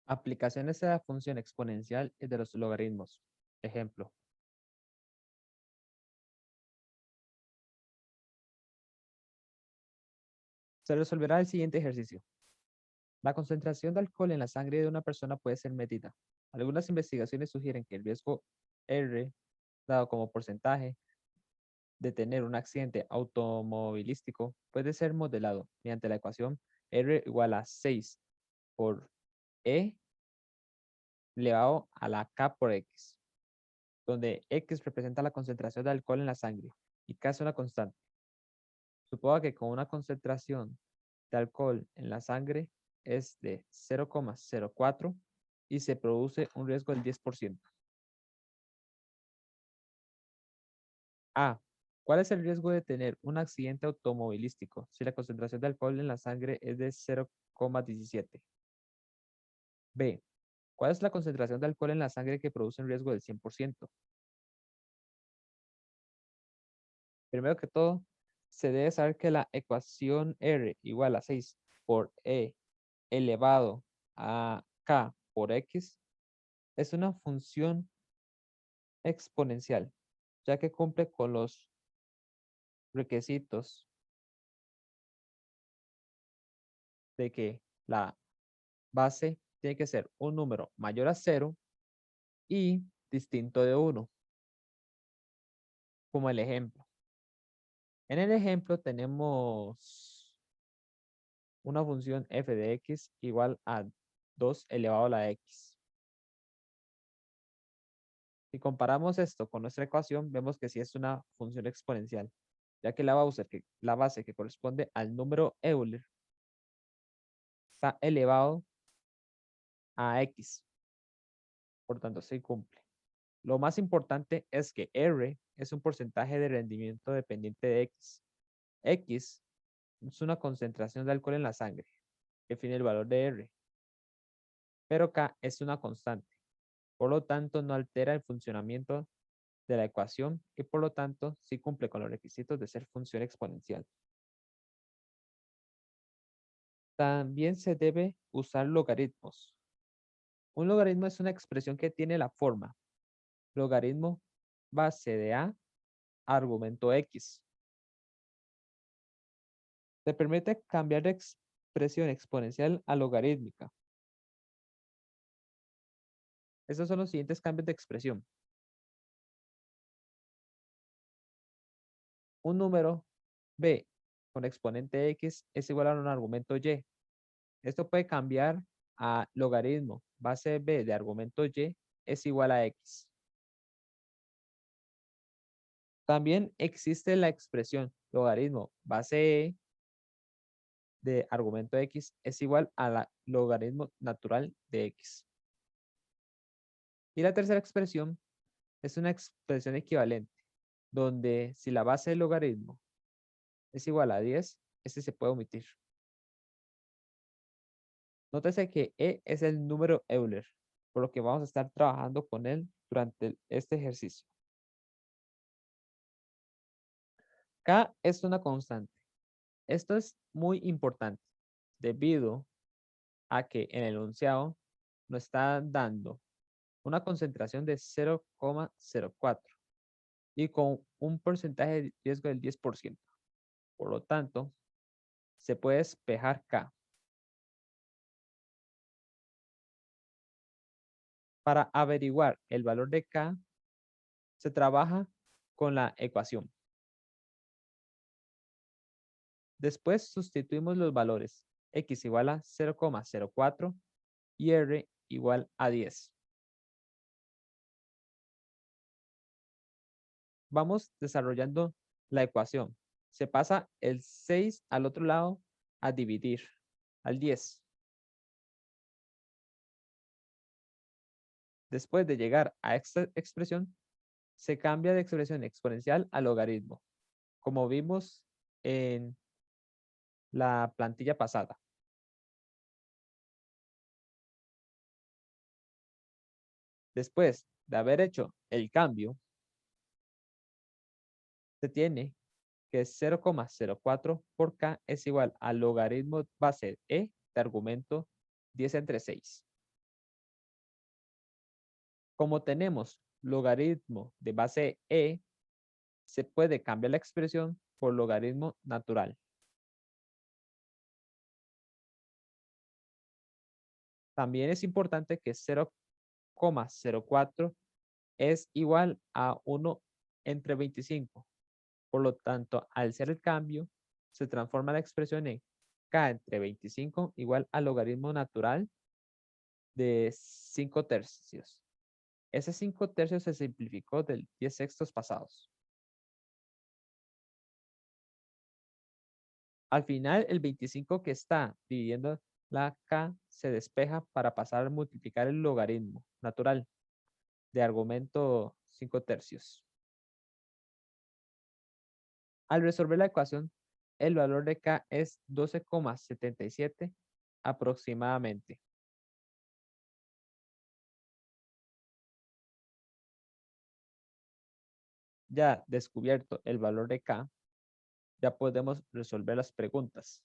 Aplicaciones de la función exponencial y de los logaritmos. Ejemplo. Se resolverá el siguiente ejercicio. La concentración de alcohol en la sangre de una persona puede ser medida. Algunas investigaciones sugieren que el riesgo R, dado como porcentaje de tener un accidente automovilístico, puede ser modelado mediante la ecuación R igual a 6 por E elevado a la K por X, donde X representa la concentración de alcohol en la sangre y K es una constante. Suponga que con una concentración de alcohol en la sangre es de 0,04 y se produce un riesgo del 10%. A. ¿Cuál es el riesgo de tener un accidente automovilístico si la concentración de alcohol en la sangre es de 0,17? B. ¿Cuál es la concentración de alcohol en la sangre que produce un riesgo del 100%? Primero que todo, se debe saber que la ecuación R igual a 6 por E elevado a K por X es una función exponencial, ya que cumple con los requisitos de que la base tiene que ser un número mayor a 0 y distinto de 1, como el ejemplo. En el ejemplo tenemos una función f de x igual a 2 elevado a la x. Si comparamos esto con nuestra ecuación, vemos que sí es una función exponencial, ya que la base que corresponde al número Euler está elevado a x. Por tanto, se cumple. Lo más importante es que R es un porcentaje de rendimiento dependiente de X. X es una concentración de alcohol en la sangre, que define el valor de R. Pero K es una constante. Por lo tanto, no altera el funcionamiento de la ecuación y por lo tanto sí cumple con los requisitos de ser función exponencial. También se debe usar logaritmos. Un logaritmo es una expresión que tiene la forma logaritmo base de A argumento X. Se permite cambiar de expresión exponencial a logarítmica. Estos son los siguientes cambios de expresión. Un número b con exponente x es igual a un argumento y. Esto puede cambiar a logaritmo base b de argumento y es igual a x. También existe la expresión logaritmo base e de argumento x es igual a la logaritmo natural de x. Y la tercera expresión es una expresión equivalente, donde si la base del logaritmo es igual a 10, este se puede omitir. Nótese que E es el número Euler, por lo que vamos a estar trabajando con él durante este ejercicio. K es una constante. Esto es muy importante debido a que en el enunciado nos está dando una concentración de 0,04 y con un porcentaje de riesgo del 10%. Por lo tanto, se puede despejar K. Para averiguar el valor de K, se trabaja con la ecuación. Después sustituimos los valores x igual a 0,04 y r igual a 10. Vamos desarrollando la ecuación. Se pasa el 6 al otro lado a dividir al 10. Después de llegar a esta expresión, se cambia de expresión exponencial a logaritmo, como vimos en la plantilla pasada. Después de haber hecho el cambio, se tiene que 0,04 por K es igual al logaritmo base E de argumento 10 entre 6. Como tenemos logaritmo de base e, se puede cambiar la expresión por logaritmo natural. También es importante que 0,04 es igual a 1 entre 25. Por lo tanto, al ser el cambio, se transforma la expresión en k entre 25 igual al logaritmo natural de 5 tercios. Ese 5 tercios se simplificó del 10 sextos pasados. Al final, el 25 que está dividiendo la k se despeja para pasar a multiplicar el logaritmo natural de argumento 5 tercios. Al resolver la ecuación, el valor de k es 12,77 aproximadamente. Ya descubierto el valor de k, ya podemos resolver las preguntas.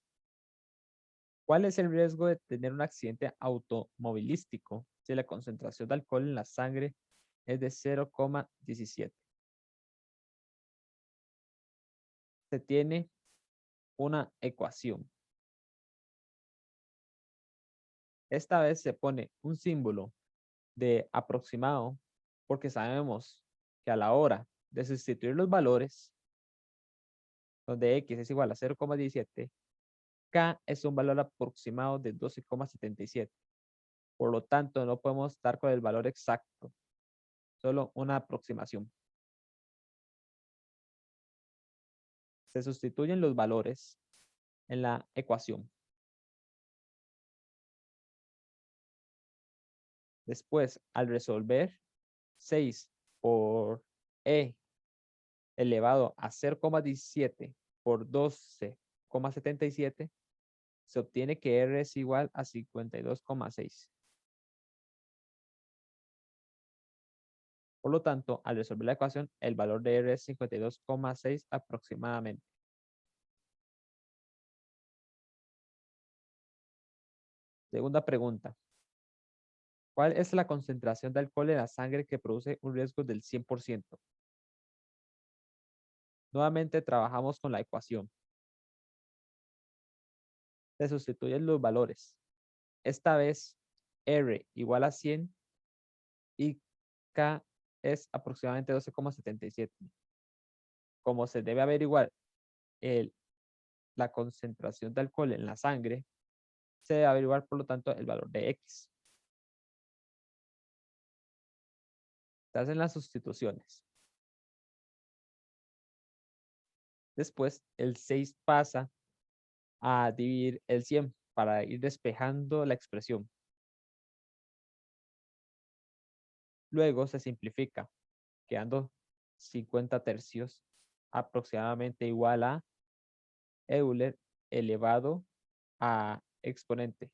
¿Cuál es el riesgo de tener un accidente automovilístico si la concentración de alcohol en la sangre es de 0,17? Se tiene una ecuación. Esta vez se pone un símbolo de aproximado porque sabemos que a la hora de sustituir los valores, donde x es igual a 0,17, k es un valor aproximado de 12,77. Por lo tanto, no podemos dar con el valor exacto, solo una aproximación. Se sustituyen los valores en la ecuación. Después, al resolver 6 por e elevado a 0,17 por 12,77, se obtiene que R es igual a 52,6. Por lo tanto, al resolver la ecuación, el valor de R es 52,6 aproximadamente. Segunda pregunta. ¿Cuál es la concentración de alcohol en la sangre que produce un riesgo del 100%? Nuevamente trabajamos con la ecuación. Se sustituyen los valores. Esta vez R igual a 100 y K es aproximadamente 12,77. Como se debe averiguar la concentración de alcohol en la sangre, se debe averiguar, por lo tanto, el valor de X. Se hacen las sustituciones. Después, el 6 pasa a dividir el 100 para ir despejando la expresión. Luego se simplifica, quedando 50 tercios, aproximadamente igual a Euler elevado a exponente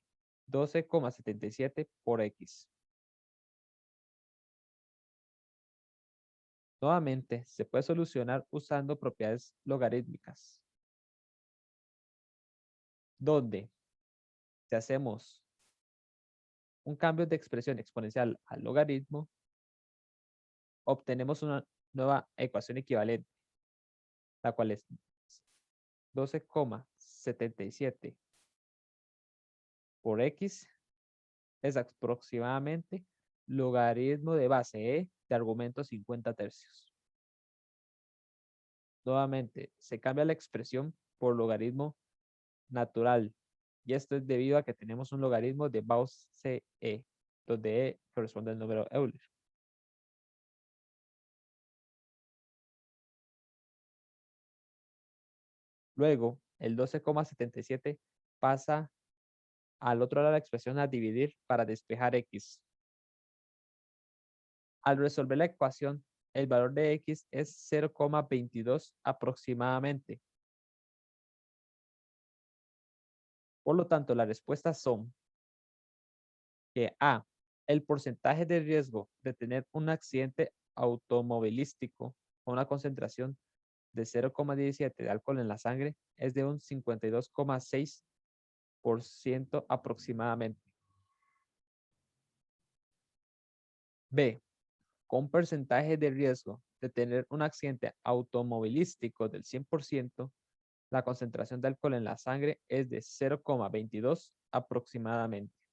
12,77 por X. Nuevamente, se puede solucionar usando propiedades logarítmicas, donde si hacemos un cambio de expresión exponencial al logaritmo, obtenemos una nueva ecuación equivalente, la cual es 12,77 por X es aproximadamente logaritmo de base E de argumento 50 tercios. Nuevamente, se cambia la expresión por logaritmo natural. Y esto es debido a que tenemos un logaritmo de base E, donde E corresponde al número Euler. Luego, el 12,77 pasa al otro lado de la expresión a dividir para despejar X. Al resolver la ecuación, el valor de X es 0,22 aproximadamente. Por lo tanto, las respuestas son que A, el porcentaje de riesgo de tener un accidente automovilístico con una concentración de 0,17 de alcohol en la sangre es de un 52,6% aproximadamente. B, con un porcentaje de riesgo de tener un accidente automovilístico del 100%, la concentración de alcohol en la sangre es de 0,22 aproximadamente.